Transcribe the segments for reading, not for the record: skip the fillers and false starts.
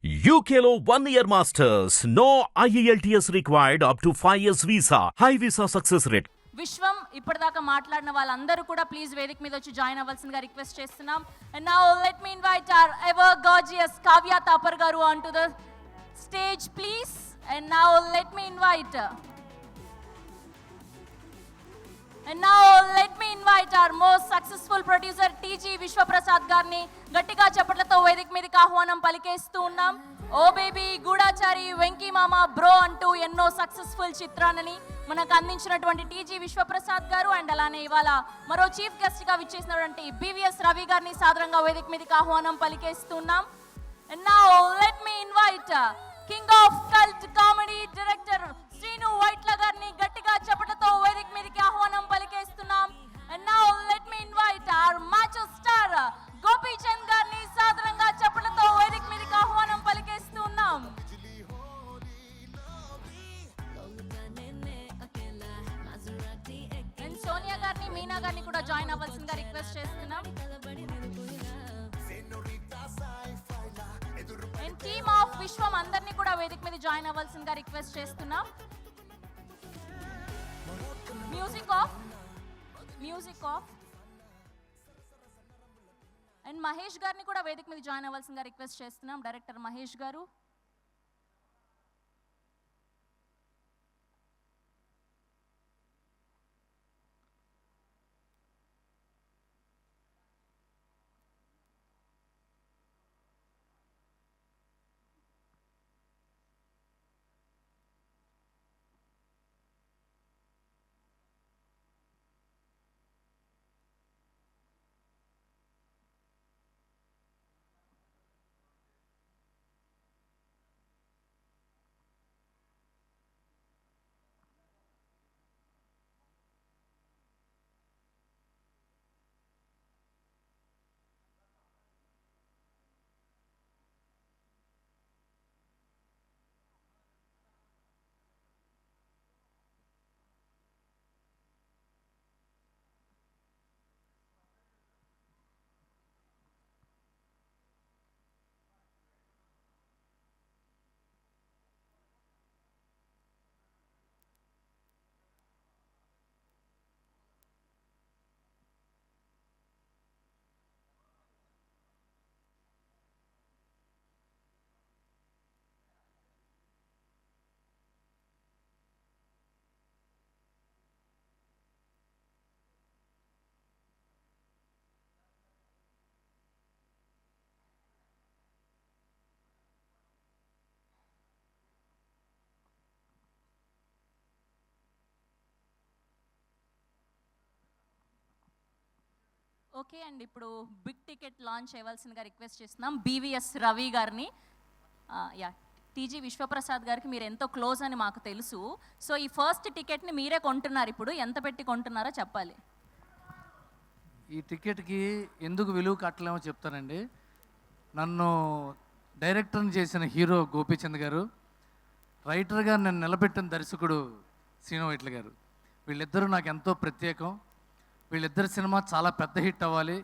UKLO 1 year masters. No IELTS required up to 5 years visa. High visa success rate. విశ్వం ఇప్పటిదాకా మాట్లాడిన వాళ్ళందరూ కూడా please వేదిక మీద వచ్చి జాయిన్ అవ్వాల్సిందిగా రిక్వెస్ట్ చేస్తున్నాం. And now let me invite our ever gorgeous Kavya Thapar garu on to the stage please. And now let me invite our most successful producer TG Vishwaprasad గారిని గట్టిగా చప్పట్లతో వేదిక మీదకి ఆహ్వానం పలికేస్తూ ఉన్నాం. ఓ బేబీ, గూడాచారి, వెంకీ మామ, బ్రో అంటూ ఎన్నో సక్సెస్ఫుల్ చిత్రాలని మనకు అందించినటువంటి టీజీ విశ్వప్రసాద్ గారు అండ్ అలానే ఇవాళ మరో చీఫ్ గెస్ట్ గా విచ్చేసినటువంటి బివిఎస్ రవి గారిని సాదరంగా వేదిక మీదకి ఆహ్వానం పలికేస్తున్నాం. And now let me invite king of cult comedy director Srinu Vaitla గారిని గట్టిగా చప్పట్లతో వేదిక మీదకి ఆహ్వానం పలికేస్తున్నాం. And now let me invite our macho star Gopichand గారిని సాదరంగా చప్పట్లతో వేదిక మీదకి ఆహ్వానం పలికేస్తున్నాం. And సోనియా గారిని, మీనా గారిని కూడా జాయిన్ అవ్వాల్సిందిగా రిక్వెస్ట్ చేస్తున్నాం. అండ్ టీమ్ ఆఫ్ విశ్వం అందరినీ కూడా వేదిక మీద జాయిన్ అవ్వాల్సిందిగా రిక్వెస్ట్ చేస్తున్నాం. మ్యూజిక్ ఆఫ్ అండ్ మహేష్ గారిని కూడా వేదిక మీద జాయిన్ అవ్వాల్సిందిగా రిక్వెస్ట్ చేస్తున్నాం. డైరెక్టర్ మహేష్ గారు. ఓకే అండ్ ఇప్పుడు బిగ్ టికెట్ లాంచ్ అవ్వాల్సిందిగా రిక్వెస్ట్ చేస్తున్నాం బివిఎస్ రవి గారిని. యా, టీజీ విశ్వప్రసాద్ గారికి మీరు ఎంతో క్లోజ్ అని మాకు తెలుసు. సో ఈ ఫస్ట్ టికెట్ని మీరే కొంటున్నారు, ఇప్పుడు ఎంత పెట్టి కొంటున్నారో చెప్పాలి. ఈ టికెట్కి ఎందుకు విలువ కట్టలేమో చెప్తానండి. నన్ను డైరెక్టర్ని చేసిన హీరో గోపీచంద్ గారు, రైటర్గా నన్ను నిలబెట్టిన దర్శకుడు శ్రీను వైట్ల గారు, వీళ్ళిద్దరూ నాకు ఎంతో ప్రత్యేకం. వీళ్ళిద్దరి సినిమా చాలా పెద్ద హిట్ అవ్వాలి.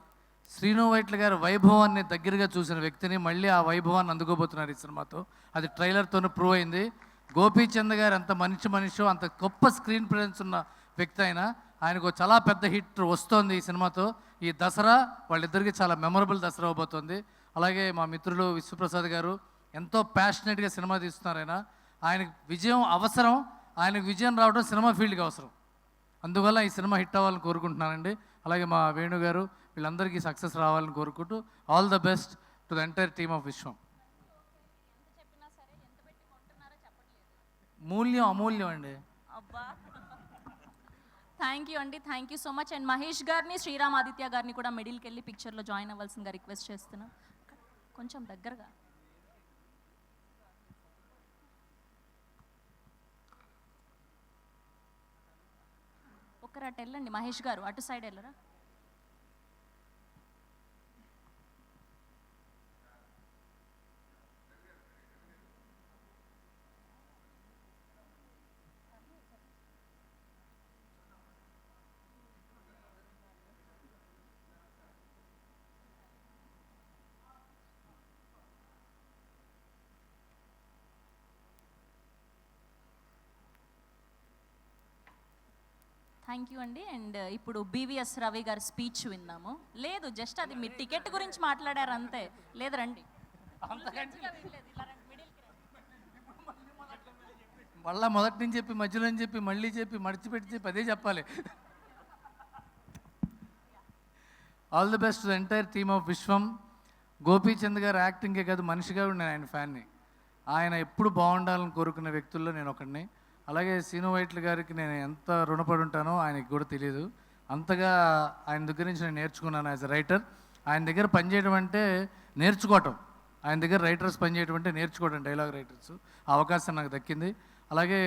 శ్రీను వైట్ల గారి వైభవాన్ని దగ్గరగా చూసిన వ్యక్తిని మళ్ళీ ఆ వైభవాన్ని అందుకోబోతున్నారు ఈ సినిమాతో. అది ట్రైలర్తోనే ప్రూవ్ అయింది. గోపీచంద్ గారు అంత మంచి మనిషి, అంత గొప్ప స్క్రీన్ ప్రెజెన్స్ ఉన్న వ్యక్తి అయినా ఆయనకు చాలా పెద్ద హిట్ వస్తోంది ఈ సినిమాతో. ఈ దసరా వాళ్ళిద్దరికి చాలా మెమొరబుల్ దసరా అవబోతోంది. అలాగే మా మిత్రులు విశ్వప్రసాద్ గారు ఎంతో ప్యాషనెట్గా సినిమా తీస్తున్నారు. ఆయనకు విజయం అవసరం, ఆయనకు విజయం రావడం సినిమా ఫీల్డ్కి అవసరం. అందువల్ల ఈ సినిమా హిట్ అవ్వాలని కోరుకుంటున్నానండి. అలాగే మా వేణు గారు, వీళ్ళందరికీ సక్సెస్ రావాలని కోరుకుంటూ all the best to the entire team of విశ్వం. మూల్యం అమూల్యం అండి. థ్యాంక్ యూ అండి, thank you so much. And Mahesh గారిని, శ్రీరామ్ ఆదిత్య గారిని కూడా మిడిల్కి వెళ్ళి పిక్చర్లో జాయిన్ అవ్వాల్సిందిగా రిక్వెస్ట్ చేస్తున్నాం. కొంచెం దగ్గరగా ఒక్కరటు వెళ్ళండి. మహేష్ గారు అటు సైడ్ వెళ్ళరా. థ్యాంక్ యూ అండి. అండ్ ఇప్పుడు బీవీఎస్ రవి గారి స్పీచ్ విందాము. లేదు, జస్ట్ అది మీ టికెట్ గురించి మాట్లాడారు అంతే. లేదు రండి. మళ్ళీ మొదటి నుంచి చెప్పి మధ్యలో చెప్పి మళ్ళీ చెప్పి మడిచిపెట్టి చెప్పి అదే చెప్పాలి. All the best to the entire team of విశ్వం. గోపీచంద్ గారు యాక్టింగే కాదు, మనిషిగా నేను ఆయన ఫ్యాన్ని. ఆయన ఎప్పుడు బాగుండాలని కోరుకునే వ్యక్తుల్లో నేను ఒకడిని. అలాగే సీను వైట్ల గారికి నేను ఎంత రుణపడి ఉంటానో ఆయనకి కూడా తెలియదు. అంతగా ఆయన దగ్గర నుంచి నేను నేర్చుకున్నాను యాజ్ అ రైటర్. ఆయన దగ్గర పనిచేయడం అంటే నేర్చుకోవటం, ఆయన దగ్గర రైటర్స్ పనిచేయడం అంటే నేర్చుకోవడం, డైలాగ్ రైటర్స్. ఆ అవకాశం నాకు దక్కింది. అలాగే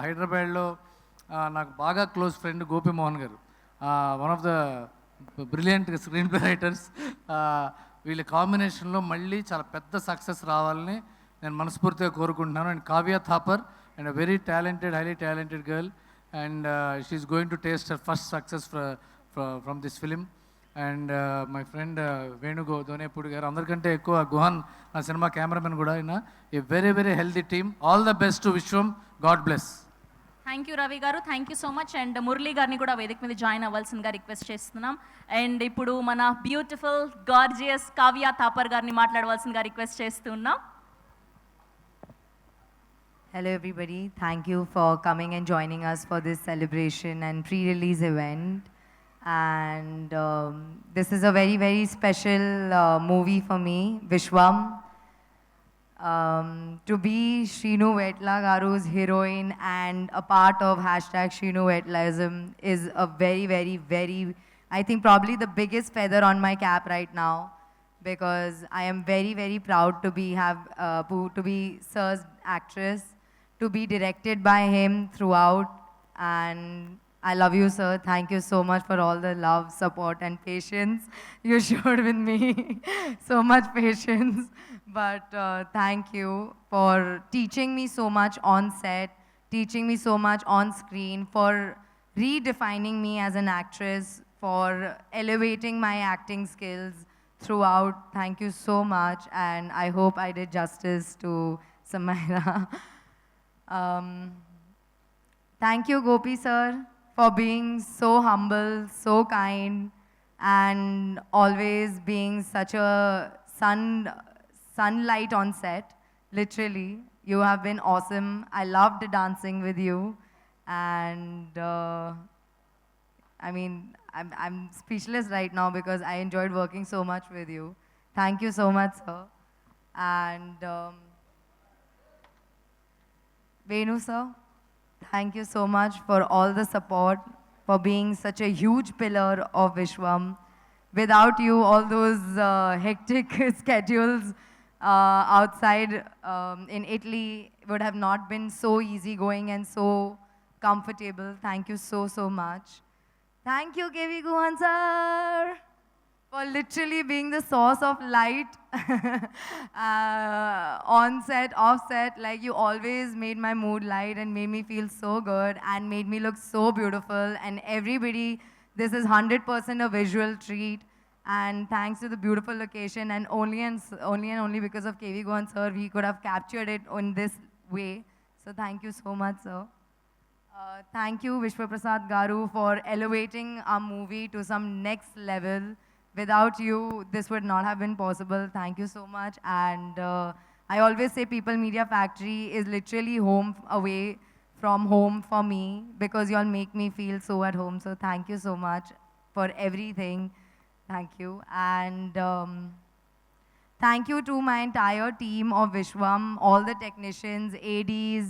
హైదరాబాద్లో నాకు బాగా క్లోజ్ ఫ్రెండ్ గోపీమోహన్ గారు, one of the brilliant screen play writers. వీళ్ళ కాంబినేషన్లో మళ్ళీ చాలా పెద్ద సక్సెస్ రావాలని నేను మనస్ఫూర్తిగా కోరుకుంటున్నాను. And Kavya Thapar and a very talented, highly talented girl, and she's going to taste her first success from this film. And my friend వేణుగో దోనేపూడి గారు, అందరికంటే ఎక్కువ గుహన్ నా సినిమా కెమెరామెన్ కూడా. ఆయన a very very healthy team. All the best to Viswam. God bless. Thank you Ravi garu, thank you so much. And Murali గారిని కూడా వేదిక మీద జాయిన్ అవ్వాల్సిందిగా రిక్వెస్ట్ చేస్తున్నాం. అండ్ ఇప్పుడు మన బ్యూటిఫుల్ గార్జియస్ కావ్య థాపర్ గారిని మాట్లాడవలసిందిగా రిక్వెస్ట్ చేస్తున్నాం. Hello everybody, thank you for coming and joining us for this celebration and pre-release event. And this is a very very special movie for me, Vishwam. To be Shrinu Vetla Garu's heroine and a part of hashtag Shrinu Vetlaism is a very very very, I think probably the biggest feather on my cap right now, because I am very very proud to be Sir's actress, to be directed by him throughout. And I love you, sir. Thank you so much for all the love, support and patience you showed with me. So much patience. But thank you for teaching me so much on set, teaching me so much on screen, for redefining me as an actress, for elevating my acting skills throughout. Thank you so much, and I hope I did justice to Samaira. Thank you, Gopi sir, for being so humble, so kind, and always being such a sunlight on set. Literally, you have been awesome. I loved dancing with you, and I mean, I'm speechless right now because I enjoyed working so much with you. Thank you so much, sir. And Venu sir, thank you so much for all the support, for being such a huge pillar of Vishwam. Without you, all those hectic schedules outside in Italy would have not been so easygoing and so comfortable. Thank you so, so much. Thank you, KV Guhan sir, for literally being the source of light on set, off set. Like, you always made my mood light and made me feel so good and made me look so beautiful. And everybody, this is 100% a visual treat. And thanks to the beautiful location, and only because of KV Guhan sir, we could have captured it in this way. So thank you so much, sir. Thank you, Vishwa Prasad Garu, for elevating our movie to some next level. Without you, this would not have been possible. Thank you so much. And I always say People Media Factory is literally home away from home for me, because you all make me feel so at home. So thank you so much for everything. Thank you. And thank you to my entire team of Vishwam, all the technicians, ADs,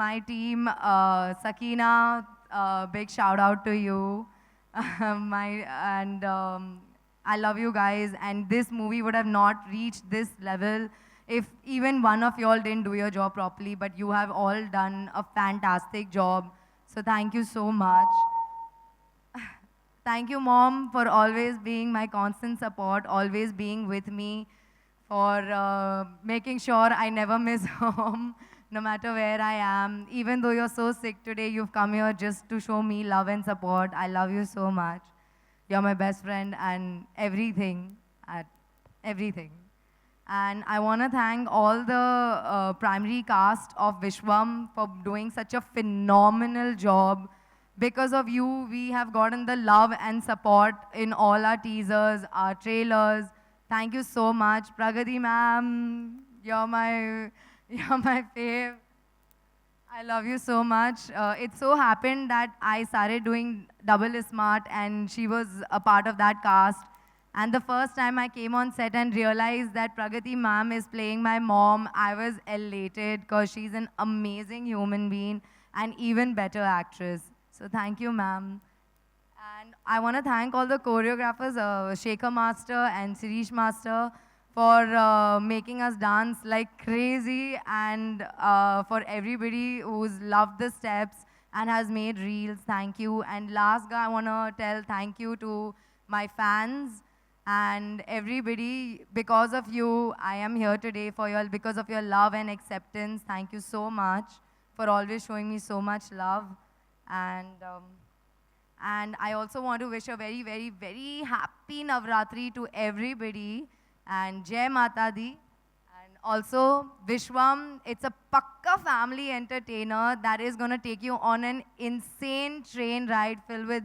my team, Sakina, big shout out to you. I love you guys, and this movie would have not reached this level if even one of y'all didn't do your job properly, but you have all done a fantastic job. So thank you so much. Thank you, Mom, for always being my constant support, always being with me, for making sure I never miss home, no matter where I am. Even though you're so sick today, you've come here just to show me love and support. I love you so much. You're my best friend and everything, everything. And I want to thank all the primary cast of Vishwam for doing such a phenomenal job Because of you, we have gotten the love and support in all our teasers, our trailers. Thank you so much. Pragati ma'am, you're my fave. I love you so much. It so happened that I started doing Double is Smart and she was a part of that cast. And the first time I came on set and realized that Pragati ma'am is playing my mom, I was elated because she's an amazing human being and even better actress. So thank you, ma'am. And I want to thank all the choreographers, Shekhar Master and Sirish Master, for making us dance like crazy, and for everybody who's loved the steps and has made reels. Thank you. And last guy, I want to tell thank you to my fans and everybody. Because of you, I am here today because of your love and acceptance. Thank you so much for always showing me so much love. And I also want to wish a very, very, very happy Navratri to everybody, and Jai Mata Di. And also, Vishwam, it's a pakka family entertainer that is going to take you on an insane train ride filled with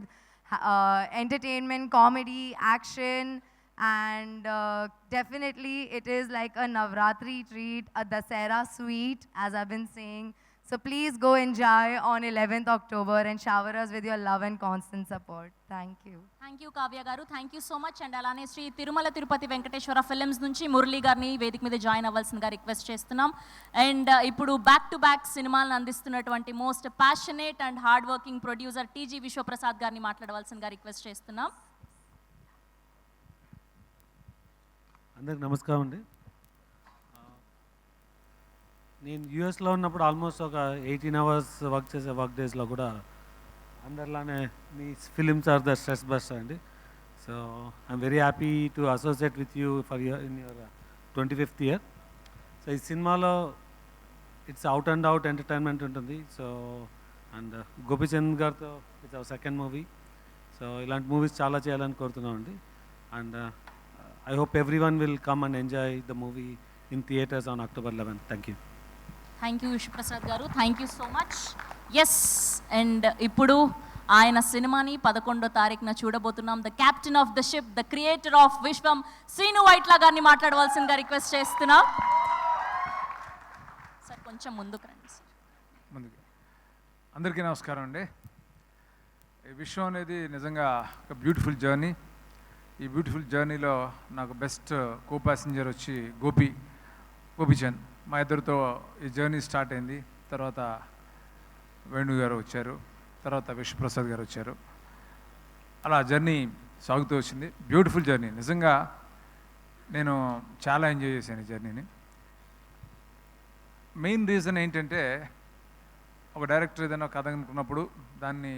entertainment, comedy, action, and definitely it is like a Navratri treat, a Dasera sweet, as I've been saying. So please go enjoy on 11th October and shower us with your love and constant support. Thank you. Thank you Kavya garu, thank you so much. And అలానే Shri Tirumala Tirupati Venkateswara films నుంచి మురళి గారిని వేదిక మీద join అవ్వాల్సిందిగా request చేస్తున్నాం. And ఇప్పుడు back to back సినిమాలను అందిస్తున్నటువంటి most passionate and hard working producer T G Vishwaprasad గారిని మాట్లాడవలసిందిగా రిక్వెస్ట్ చేస్తున్నాం. అందరికి నమస్కారం అండి. నేను యూఎస్లో ఉన్నప్పుడు ఆల్మోస్ట్ ఒక 18 hours వర్క్ చేసే వర్క్ డేస్లో కూడా అందరిలానే మీ films are the stress buster అండి. So I'm very happy to associate with you for in your 25th year. So ఈ సినిమాలో it's out and out entertainment ఉంటుంది. సో అండ్ గోపీచంద్ గారితో it's our second movie. So ఇలాంటి movies చాలా చేయాలని కోరుతున్నామండి. And I hope everyone will come and enjoy the movie in theatres on October 11th. Thank you. Thank you Vishwaprasad గారు, thank you so much. Yes, and ఇప్పుడు ఆయన సినిమాని 11వ తారీఖున చూడబోతున్నాం. The captain of the ship, the creator of Vishwam, Srinu Vaitla గారిని మాట్లాడవలసిందిగా request చేస్తున్నాం. సార్ కొంచెం ముందుకు రండి సార్. ముందుకు అందరికీ నమస్కారం అండి. ఈ విశ్వం అనేది నిజంగా ఒక బ్యూటిఫుల్ జర్నీ. ఈ బ్యూటిఫుల్ జర్నీలో నాకు బెస్ట్ కో ప్యాసింజర్ వచ్చి గోపీచంద్. మా ఇద్దరితో ఈ జర్నీ స్టార్ట్ అయింది. తర్వాత వేణు గారు వచ్చారు, తర్వాత విశ్వప్రసాద్ గారు వచ్చారు. అలా జర్నీ సాగుతూ వచ్చింది. Beautiful journey. నిజంగా నేను చాలా ఎంజాయ్ చేశాను ఈ జర్నీని. మెయిన్ రీజన్ ఏంటంటే, ఒక డైరెక్టర్ ఏదైనా కథ అనుకున్నప్పుడు దాన్ని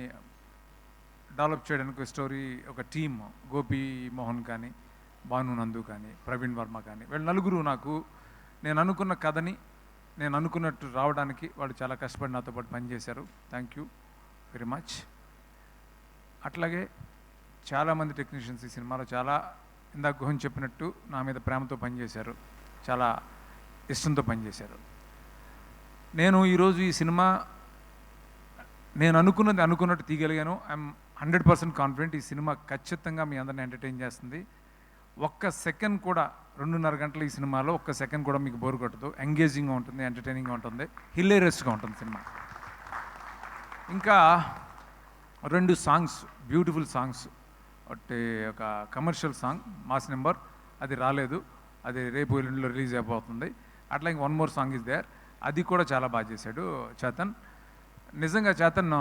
డెవలప్ చేయడానికి స్టోరీ, ఒక టీమ్, గోపి మోహన్ కానీ, భాను నందు కానీ, ప్రవీణ్ వర్మ కానీ, వీళ్ళు నలుగురు నాకు నేను అనుకున్న కథని నేను అనుకున్నట్టు రావడానికి వాళ్ళు చాలా కష్టపడి నాతో పాటు పనిచేశారు. Thank you very much. అట్లాగే చాలామంది టెక్నీషియన్స్ ఈ సినిమాలో చాలా, ఇందాక గుహన్ చెప్పినట్టు, నా మీద ప్రేమతో పనిచేశారు, చాలా ఇష్టంతో పనిచేశారు. నేను ఈరోజు ఈ సినిమా నేను అనుకున్నట్టు తీయగలిగాను. ఐఎమ్ 100% కాన్ఫిడెంట్ ఈ సినిమా ఖచ్చితంగా మీ అందరిని ఎంటర్టైన్ చేస్తుంది. ఒక్క సెకండ్ కూడా, 2.5 గంటలు ఈ సినిమాలో ఒక్క సెకండ్ కూడా మీకు బోర్ కొట్టదు. ఎంగేజింగ్గా ఉంటుంది, ఎంటర్టైనింగ్గా ఉంటుంది, హిలేరియస్గా ఉంటుంది సినిమా. ఇంకా 2 సాంగ్స్, బ్యూటిఫుల్ సాంగ్స్. ఒకటి ఒక కమర్షియల్ సాంగ్, మాస్ నెంబర్, అది రాలేదు, అది రేపు ఎల్లుండిలో రిలీజ్ అయిపోతుంది. అట్లా ఇంక 1 more సాంగ్ ఇస్ దేర్, అది కూడా చాలా బాగా చేశాడు చేతన్. నిజంగా చేతన్,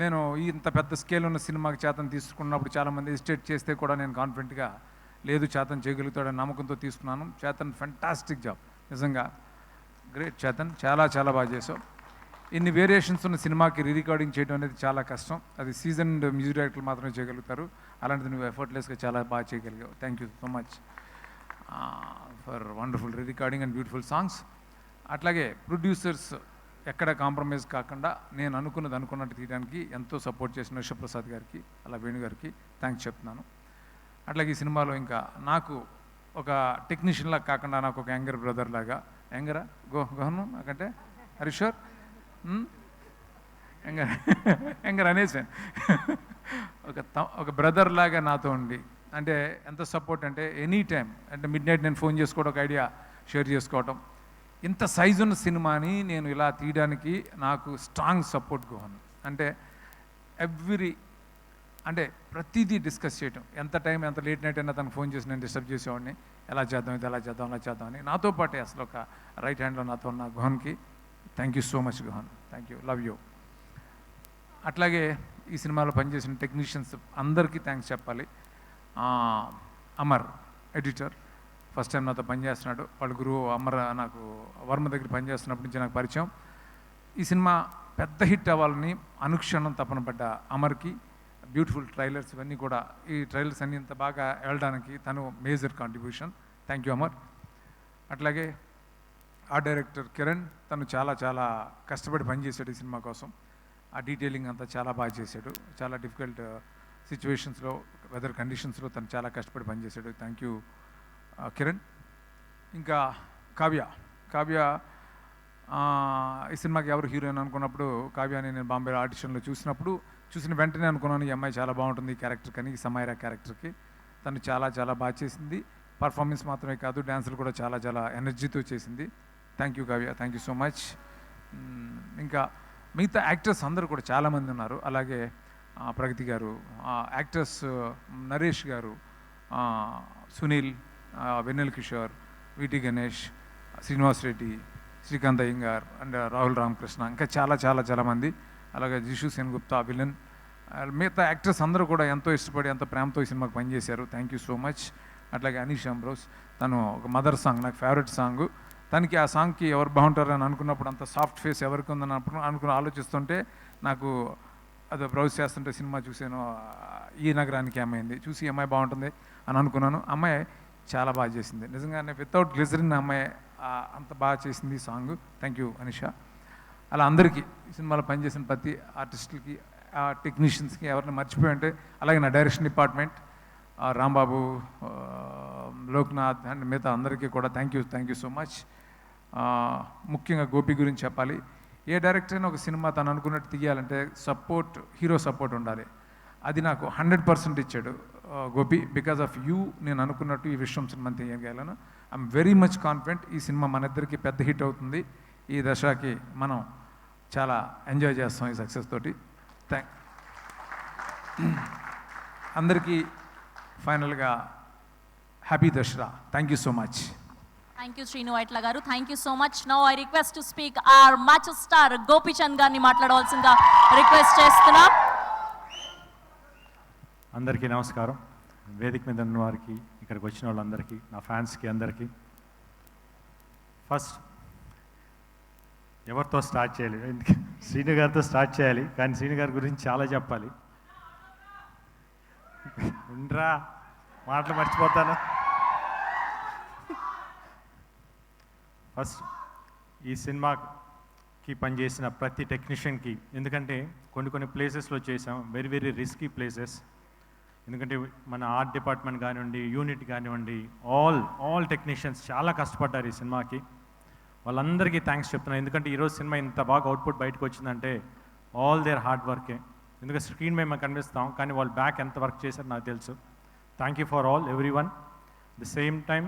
నేను ఇంత పెద్ద స్కేల్ ఉన్న సినిమాకి చేతన్ తీసుకున్నప్పుడు చాలామంది ఎస్టేట్ చేస్తే కూడా నేను కాన్ఫిడెంట్గా లేదు చేతన్ చేయగలుగుతాడని నమ్మకంతో తీసుకున్నాను. చేతన్ ఫెంటాస్టిక్ జాబ్, నిజంగా గ్రేట్ చేతన్, చాలా చాలా బాగా చేసావు. ఇన్ని వేరియేషన్స్ ఉన్న సినిమాకి రికార్డింగ్ చేయడం అనేది చాలా కష్టం. అది సీజన్డ్ మ్యూజిక్ డైరెక్టర్లు మాత్రమే చేయగలుగుతారు. అలాంటిది నువ్వు ఎఫర్ట్లెస్గా చాలా బాగా చేయగలిగావు. Thank you so much for wonderful recording and beautiful songs. అట్లాగే ప్రొడ్యూసర్స్ ఎక్కడ కాంప్రమైజ్ కాకుండా నేను అనుకున్నట్టు తీయడానికి ఎంతో సపోర్ట్ చేసిన విశ్వప్రసాద్ గారికి, అలా వేణు గారికి థ్యాంక్స్ చెప్తున్నాను. అట్లాగే ఈ సినిమాలో ఇంకా నాకు ఒక టెక్నీషియన్లా కాకుండా నాకు ఒక యంగర్ బ్రదర్ లాగా, యంగరా గోహను నాకంటే హరీశ్వర్ ఇంకా అనేసాను. ఒక బ్రదర్ లాగా నాతో ఉండి, అంటే ఎంత సపోర్ట్ అంటే ఎనీ టైం, అంటే మిడ్ నైట్ నేను ఫోన్ చేసుకోవడం, ఒక ఐడియా షేర్ చేసుకోవటం. ఇంత సైజు ఉన్న సినిమాని నేను ఇలా తీయడానికి నాకు స్ట్రాంగ్ సపోర్ట్ గుహన్. అంటే అంటే ప్రతిదీ డిస్కస్ చేయటం, ఎంత టైం ఎంత లేట్ నైట్ అయినా తనకు ఫోన్ చేసి నేను డిస్టర్బ్ చేసేవాడిని, ఎలా చేద్దాం ఇది ఎలా చేద్దాం అలా చేద్దాం అని. నాతో పాటే అసలు ఒక రైట్ హ్యాండ్లో నాతో ఉన్న గుహన్కి thank you so much Guhan, thank you, love you. అట్లాగే ఈ సినిమాలో పనిచేసిన టెక్నీషియన్స్ అందరికీ థ్యాంక్స్ చెప్పాలి. అమర్ ఎడిటర్ ఫస్ట్ టైం నాతో పనిచేస్తున్నాడు. వాళ్ళ గురువు అమర్ నాకు వర్మ దగ్గర పనిచేస్తున్నప్పటి నుంచి నాకు పరిచయం. ఈ సినిమా పెద్ద హిట్ అవ్వాలని అనుక్షణం తపన పడ్డ అమర్కి బ్యూటిఫుల్ ట్రైలర్స్ ఇవన్నీ కూడా, ఈ ట్రైలర్స్ అన్నీ ఇంత బాగా వెళ్ళడానికి తను major contribution. Thank you Amar. అట్లాగే ఆ డైరెక్టర్ కిరణ్, తను చాలా చాలా కష్టపడి పనిచేశాడు ఈ సినిమా కోసం. ఆ డీటెయిలింగ్ అంతా చాలా బాగా చేశాడు. చాలా డిఫికల్ట్ సిచ్యువేషన్స్లో, వెదర్ కండిషన్స్లో తను చాలా కష్టపడి పనిచేశాడు. Thank you Kiran. ఇంకా కావ్య ఈ సినిమాకి ఎవరు హీరోయిన్ అనుకున్నప్పుడు కావ్యాని నేను బాంబేలో ఆడిషన్లో చూసిన వెంటనే అనుకున్నాను ఈ అమ్మాయి చాలా బాగుంటుంది ఈ క్యారెక్టర్ కానీ, ఈ సమైరా క్యారెక్టర్కి. తను చాలా చాలా బాగా చేసింది. పర్ఫార్మెన్స్ మాత్రమే కాదు, డ్యాన్సులు కూడా చాలా చాలా ఎనర్జీతో చేసింది. Thank you Kavya, thank you so much. ఇంకా మిగతా యాక్టర్స్ అందరూ కూడా చాలామంది ఉన్నారు. అలాగే ప్రగతి గారు, యాక్టర్స్ నరేష్ గారు, సునీల్, వెన్నెల కిషోర్, విటి గణేష్, శ్రీనివాస్ రెడ్డి, శ్రీకాంత్ అయ్యంగార్ అండ్ రాహుల్ రామకృష్ణ, ఇంకా చాలామంది. అలాగే జిషు సెన్గుప్తా విలన్, మిగతా యాక్టర్స్ అందరూ కూడా ఎంతో ఇష్టపడి ఎంతో ప్రేమతో ఈ సినిమాకి పనిచేశారు. Thank you so much. అట్లాగే అనీష్ అంబ్రోస్, తను ఒక మదర్ సాంగ్ నాకు ఫేవరెట్ సాంగ్. తనకి ఆ సాంగ్కి ఎవరు బాగుంటారని అనుకున్నప్పుడు, అంత సాఫ్ట్ ఫేస్ ఎవరికి ఉందని ఆలోచిస్తుంటే నాకు అది బ్రౌజ్ చేస్తుంటే సినిమా చూసాను, ఈ నగరానికి అమ్మాయింది చూసి అమ్మాయి బాగుంటుంది అని అనుకున్నాను. అమ్మాయి చాలా బాగా చేసింది నిజంగానే, వితౌట్ గ్లిజరిన్ అమ్మాయి అంత బాగా చేసింది సాంగ్. Thank you Anisha. అలా అందరికీ ఈ సినిమాలో పనిచేసిన ప్రతి ఆర్టిస్టులకి, టెక్నీషియన్స్కి ఎవరిని మర్చిపోయి ఉంటే, అలాగే నా direction department Rambabu, Loknath and మిగతా అందరికీ కూడా థ్యాంక్ యూ సో మచ్. ముఖ్యంగా గోపి గురించి చెప్పాలి. ఏ డైరెక్టర్ అయినా ఒక సినిమా తను అనుకున్నట్టు తీయాలంటే హీరో సపోర్ట్ ఉండాలి. అది నాకు 100% ఇచ్చాడు గోపి. బికాజ్ ఆఫ్ యూ నేను అనుకున్నట్టు ఈ విశ్వం సినిమా తీయగలను. ఐఎమ్ వెరీ మచ్ కాన్ఫిడెంట్ ఈ సినిమా మన ఇద్దరికి పెద్ద హిట్ అవుతుంది. ఈ దశకి మనం చాలా ఎంజాయ్ చేస్తాం ఈ సక్సెస్ తోటి. అందరికీ ఫైనల్గా happy Dasara. Thank you so much. Thank you Sreenu Vaitla garu, thank you so much. Now I request to speak our macho star Gopichand గారిని మాట్లాడవలసిందిగా రిక్వెస్ట్ చేస్తున్నాం. అందరికీ నమస్కారం. వేదిక మీద ఉన్న వారికి, ఇక్కడికి వచ్చిన వాళ్ళందరికీ, నా ఫ్యాన్స్కి అందరికీ. ఫస్ట్ ఎవరితో స్టార్ట్ చేయాలి? శ్రీను గారితో స్టార్ట్ చేయాలి, కానీ శ్రీను గారి గురించి చాలా చెప్పాలి. ఉండరా, మాటలు మర్చిపోతాను. ఫస్ట్ ఈ సినిమాకి పనిచేసిన ప్రతి టెక్నీషియన్కి, ఎందుకంటే కొన్ని ప్లేసెస్లో చేసాం, వెరీ రిస్కీ ప్లేసెస్. ఎందుకంటే మన ఆర్ట్ డిపార్ట్మెంట్ కానివ్వండి, యూనిట్ కానివ్వండి, ఆల్ టెక్నీషియన్స్ చాలా కష్టపడ్డారు ఈ సినిమాకి. వాళ్ళందరికీ థ్యాంక్స్ చెప్తున్నాను. ఎందుకంటే ఈరోజు సినిమా ఇంత బాగా అవుట్పుట్ బయటకు వచ్చిందంటే ఆల్ దేర్ హార్డ్ వర్కే. ఎందుకంటే స్క్రీన్ మీద మేము కనిపిస్తాం, కానీ వాళ్ళు బ్యాక్ ఎంత వర్క్ చేశారో నాకు తెలుసు. Thank you for all everyone. The same time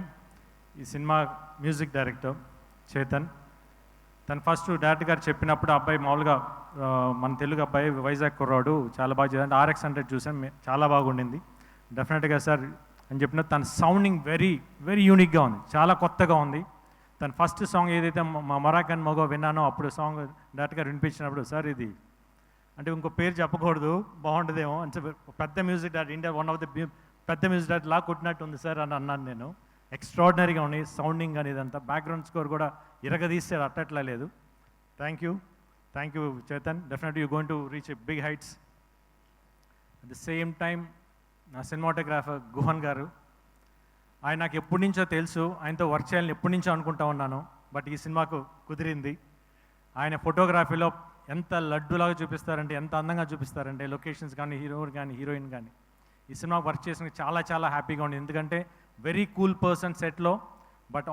ఈ సినిమా మ్యూజిక్ డైరెక్టర్ చేతన్, తను ఫస్ట్ డైరెక్టర్ గారు చెప్పినప్పుడు అబ్బాయి మామూలుగా మన తెలుగు అబ్బాయి, వైజాగ్ కుర్రాడు, చాలా బాగా చేయాలి. RX 100 చూసాను, చాలా బాగుండింది. డెఫినెట్గా సార్ అని చెప్పిన తన సౌండింగ్ వెరీ యూనిక్గా ఉంది, చాలా కొత్తగా ఉంది. తన ఫస్ట్ సాంగ్ ఏదైతే మా మరాకన్ మగో విన్నానో, అప్పుడు సాంగ్ డైరెక్ట్గా వినిపించినప్పుడు, సార్ ఇది అంటే ఇంకో పేరు చెప్పకూడదు, బాగుంటుందేమో అని పెద్ద music director, India one of the పెద్ద మ్యూజిక్ డైరెక్టర్ లా కొట్టినట్టు ఉంది సార్ అని అన్నాను నేను. ఎక్స్ట్రాడినరీగా ఉంది సౌండింగ్ అని, ఇదంతా బ్యాక్గ్రౌండ్ స్కోర్ కూడా ఇరగదీస్తే అట్టట్లా లేదు. Thank you Chetan. Definitely you going to reach a big heights. At the same time నా సినిమాటోగ్రాఫర్ గుహన్ గారు, ఆయన నాకు ఎప్పటి నుంచో తెలుసు, ఆయనతో వర్క్ చేయాలని ఎప్పటి నుంచో అనుకుంటా ఉన్నాను. బట్ ఈ సినిమాకు కుదిరింది. ఆయన ఫోటోగ్రఫీలో ఎంత లడ్డులాగా చూపిస్తారంటే, ఎంత అందంగా చూపిస్తారంటే, లొకేషన్స్ కానీ, హీరో కానీ, హీరోయిన్ కానీ. ఈ సినిమా వర్క్ చేసిన చాలా హ్యాపీగా ఉంది. ఎందుకంటే వెరీ కూల్ పర్సన్ సెట్లో, బట్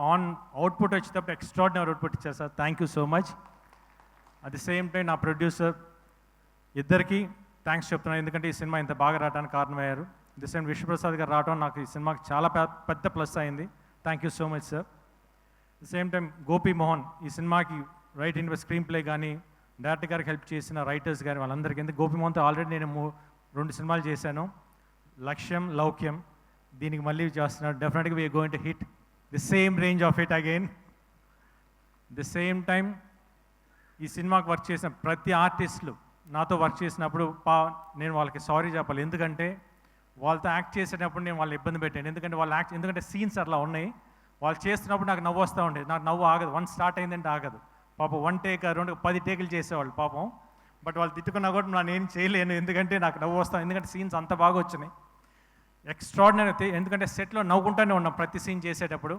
అవుట్పుట్ వచ్చేటప్పుడు ఎక్స్ట్రాడినరీ అవుట్పుట్ ఇచ్చారు sir. Thank you so much. At the same time నా ప్రొడ్యూసర్ ఇద్దరికి థ్యాంక్స్ చెప్తున్నాను, ఎందుకంటే ఈ సినిమా ఇంత బాగా రావడానికి కారణమయ్యారు. ది సేమ్ విశ్వప్రసాద్ గారు రావడం నాకు ఈ సినిమాకి చాలా పెద్ద ప్లస్ అయింది. Thank you so much sir. The same time Gopi Mohan ఈ సినిమాకి రైట్ ఇన్ స్క్రీన్ ప్లే కానీ డైరెక్టర్ గారికి హెల్ప్ చేసిన రైటర్స్ కానీ వాళ్ళందరికీ, ఎందుకు గోపి మోహన్తో ఆల్రెడీ నేను 2 సినిమాలు చేశాను, లక్ష్యం, లౌక్యం. దీనికి మళ్ళీ చేస్తున్నాడు. డెఫినెట్గా we're going to hit the same range of it again. The same time ఈ సినిమాకి వర్క్ చేసిన ప్రతి ఆర్టిస్టులు నాతో వర్క్ చేసినప్పుడు నేను వాళ్ళకి సారీ చెప్పాలి, ఎందుకంటే వాళ్ళతో యాక్ట్ చేసేటప్పుడు నేను వాళ్ళని ఇబ్బంది పెట్టాను. ఎందుకంటే సీన్స్ అట్లా ఉన్నాయి, వాళ్ళు చేస్తున్నప్పుడు నాకు నవ్వు వస్తూ ఉండేది. నాకు నవ్వు ఆగదు, 1 స్టార్ట్ అయిందంటే ఆగదు. పాపం 1 టేక్ 2 10 టేకులు చేసేవాళ్ళు పాపం. బట్ వాళ్ళు తిట్టుకున్నా కూడా నేను చేయలేను, ఎందుకంటే నాకు నవ్వు వస్తాను, ఎందుకంటే సీన్స్ అంత బాగా వచ్చినాయి. ఎక్స్ట్రాడినరీ, ఎందుకంటే సెట్లో నవ్వుకుంటూనే ఉన్నాం ప్రతి సీన్ చేసేటప్పుడు.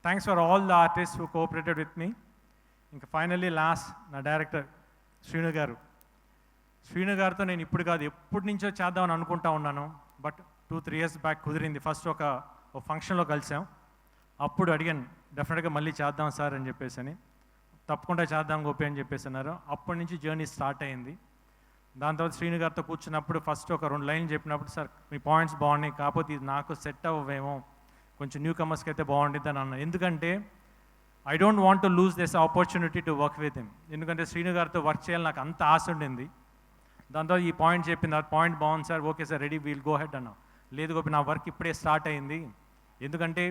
Thanks for all the artist who cooperated with me. ఇంకా ఫైనల్లీ లాస్ట్ నా డైరెక్టర్ శ్రీను గారు. శ్రీను గారితో నేను ఇప్పుడు కాదు ఎప్పటి నుంచో చేద్దామని అనుకుంటా ఉన్నాను. బట్ 2-3 ఇయర్స్ బ్యాక్ కుదిరింది. ఫస్ట్ ఒక ఫంక్షన్లో కలిసాం, అప్పుడు అడిగాను డెఫినెట్గా మళ్ళీ చేద్దాం సార్ అని చెప్పేసి అని. తప్పకుండా చేద్దాం గోపి అని చెప్పేసి అన్నారు. అప్పటి నుంచి జర్నీ స్టార్ట్ అయింది. దాని తర్వాత శ్రీను గారితో కూర్చున్నప్పుడు ఫస్ట్ ఒక 2 లైన్లు చెప్పినప్పుడు, సార్ మీ పాయింట్స్ బాగున్నాయి, కాకపోతే ఇది నాకు సెట్ అవ్వేమో, కొంచెం న్యూ కమర్స్కి అయితే బాగుంటుంది అని అన్నాను. ఎందుకంటే I don't want to lose this opportunity to work with him, ఎందుకంటే శ్రీను గారితో వర్క్ చేయాలని నాకు అంత ఆశ ఉండింది. దాంతో ఈ పాయింట్ చెప్పింది, ఆ పాయింట్ బాగుంది sir, okay sir ready, we'll go head అన్నాం. లేదు గోపి, నా వర్క్ ఇప్పుడే స్టార్ట్ అయింది, ఎందుకంటే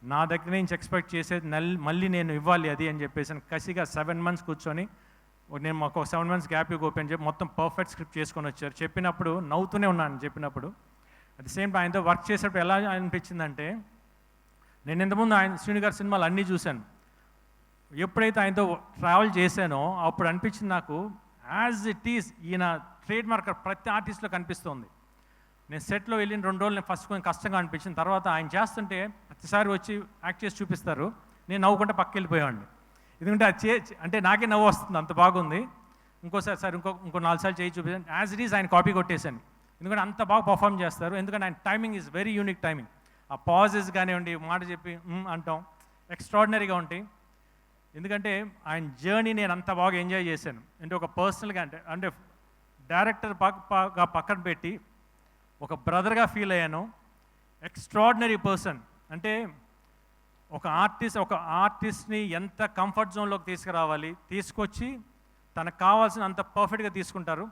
నా దగ్గర నుంచి ఎక్స్పెక్ట్ చేసేది మళ్ళీ నేను ఇవ్వాలి అది అని చెప్పేసి కసిగా 7 months కూర్చొని, నేను మాకు ఒక 7 months గ్యాప్ గోపి అని చెప్పి మొత్తం పర్ఫెక్ట్ స్క్రిప్ట్ చేసుకొని వచ్చారు. చెప్పినప్పుడు నవ్వుతూనే ఉన్నాను చెప్పినప్పుడు. అట్ ది సేమ్ టైం ఆయనతో వర్క్ చేసేటప్పుడు ఎలా అనిపించిందంటే, నేను ఇంతకుముందు శ్రీను గారి సినిమాలు అన్నీ చూశాను. ఎప్పుడైతే ఆయనతో ట్రావెల్ చేశానో అప్పుడు అనిపించింది నాకు, యాజ్ ఇట్ ఈస్ ఈయన ట్రేడ్ మార్క్ ప్రతి ఆర్టిస్ట్లో కనిపిస్తుంది. నేను సెట్లో వెళ్ళిన 2 రోజులు నేను ఫస్ట్ కొంచెం కష్టంగా అనిపించింది. తర్వాత ఆయన చేస్తుంటే ప్రతిసారి వచ్చి యాక్ట్ చేసి చూపిస్తారు, నేను నవ్వుకుంటే పక్కకి వెళ్ళిపోయేవాడిని. ఎందుకంటే అది అంటే నాకే నవ్వు వస్తుంది, అంత బాగుంది. ఇంకోసారి సార్ ఇంకో 4 సార్లు చేయి చూపించాను. యాజ్ ఇట్ ఈస్ ఆయన కాపీ కొట్టేశాను, ఎందుకంటే అంత బాగా పర్ఫామ్ చేస్తారు. ఎందుకంటే ఆయన timing is very unique timing. ఆ పాజెస్ కానివ్వండి, మాట చెప్పి అంటాం, ఎక్స్ట్రాడినరీగా ఉంటాయి. ఎందుకంటే ఆయన జర్నీ నేను అంత బాగా ఎంజాయ్ చేశాను. అంటే ఒక పర్సనల్గా అంటే డైరెక్టర్ పక్కన పెట్టి ఒక బ్రదర్గా ఫీల్ అయ్యాను. Extraordinary person. అంటే ఒక ఆర్టిస్ట్ని ఎంత కంఫర్ట్ జోన్లోకి తీసుకురావాలి, తీసుకొచ్చి తనకు కావాల్సిన అంత పర్ఫెక్ట్గా తీసుకుంటారు.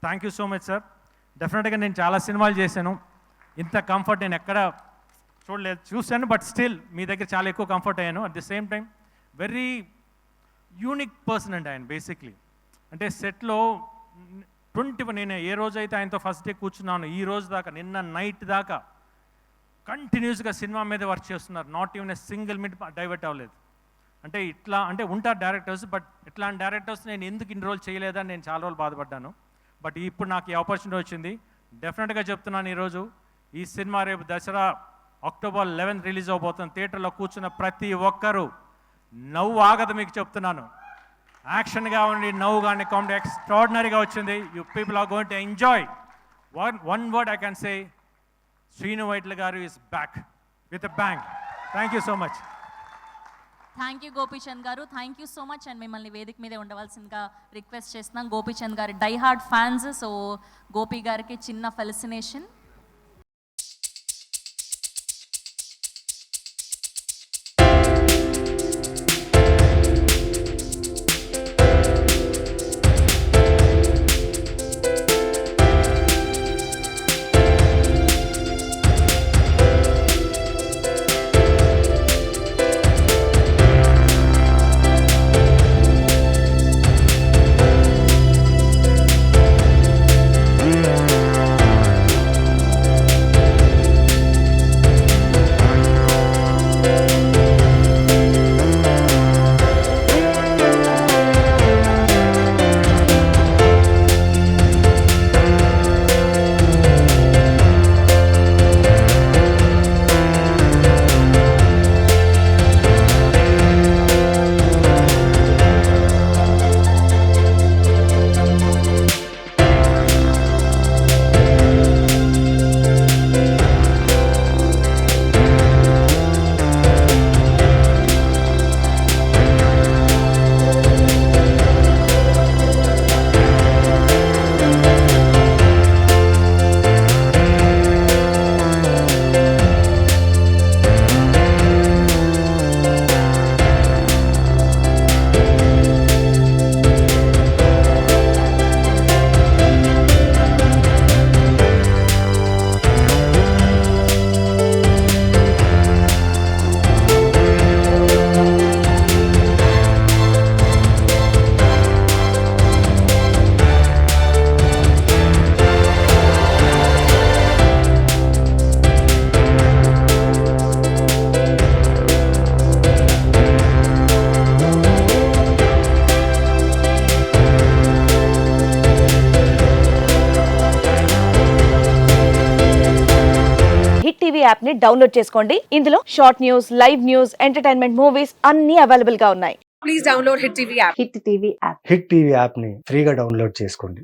Thank you so much sir. డెఫినెట్గా నేను చాలా సినిమాలు చేశాను, ఇంత కంఫర్ట్ నేను ఎక్కడ చూశాను, బట్ స్టిల్ మీ దగ్గర చాలా ఎక్కువ కంఫర్ట్ అయ్యాను. At the same time very unique person అండి ఆయన. బేసిక్లీ అంటే సెట్లో నేను ఏ రోజైతే ఆయనతో ఫస్ట్ డే కూర్చున్నాను, ఈ రోజు దాకా నిన్న నైట్ దాకా కంటిన్యూస్గా సినిమా మీద వర్క్ చేస్తున్నారు. Not even a single minute divert అవ్వలేదు. అంటే ఇట్లా అంటే ఉంటారు డైరెక్టర్స్, బట్ ఇట్లాంటి డైరెక్టర్స్ నేను ఎందుకు ఇన్ని రోజులు చేయలేదని నేను చాలా రోజులు బాధపడ్డాను. బట్ ఇప్పుడు నాకు ఈ ఆపర్చునిటీ వచ్చింది. డెఫినెట్గా చెప్తున్నాను, ఈరోజు ఈ సినిమా రేపు దసరా October 11 రిలీజ్ అవబోతుంది. థియేటర్లో కూర్చున్న ప్రతి ఒక్కరూ నవ్వు ఆగదు, మీకు చెప్తున్నాను. యాక్షన్ కావండి, నవ్వు కానీ, కామెడీ ఎక్స్ట్రాడినరీగా వచ్చింది. You people are going to enjoy. One word I can say, Sreenu Vaitla garu is back with a bang. Thank you so much. Thank you Gopichand garu, thank you so much. And మిమ్మల్ని వేదిక మీదే ఉండవలసిందిగా రిక్వెస్ట్ చేస్తున్నాం. గోపీచంద్ గారి die hard fans, so Gopi గారికి చిన్న felicitation. ని download చేసుకోండి. ఇందులో short news, live news, entertainment movies అన్ని అవైలబుల్ గా ఉన్నాయి. హిట్ టీవీ యాప్ని ఫ్రీగా డౌన్లోడ్ చేసుకోండి.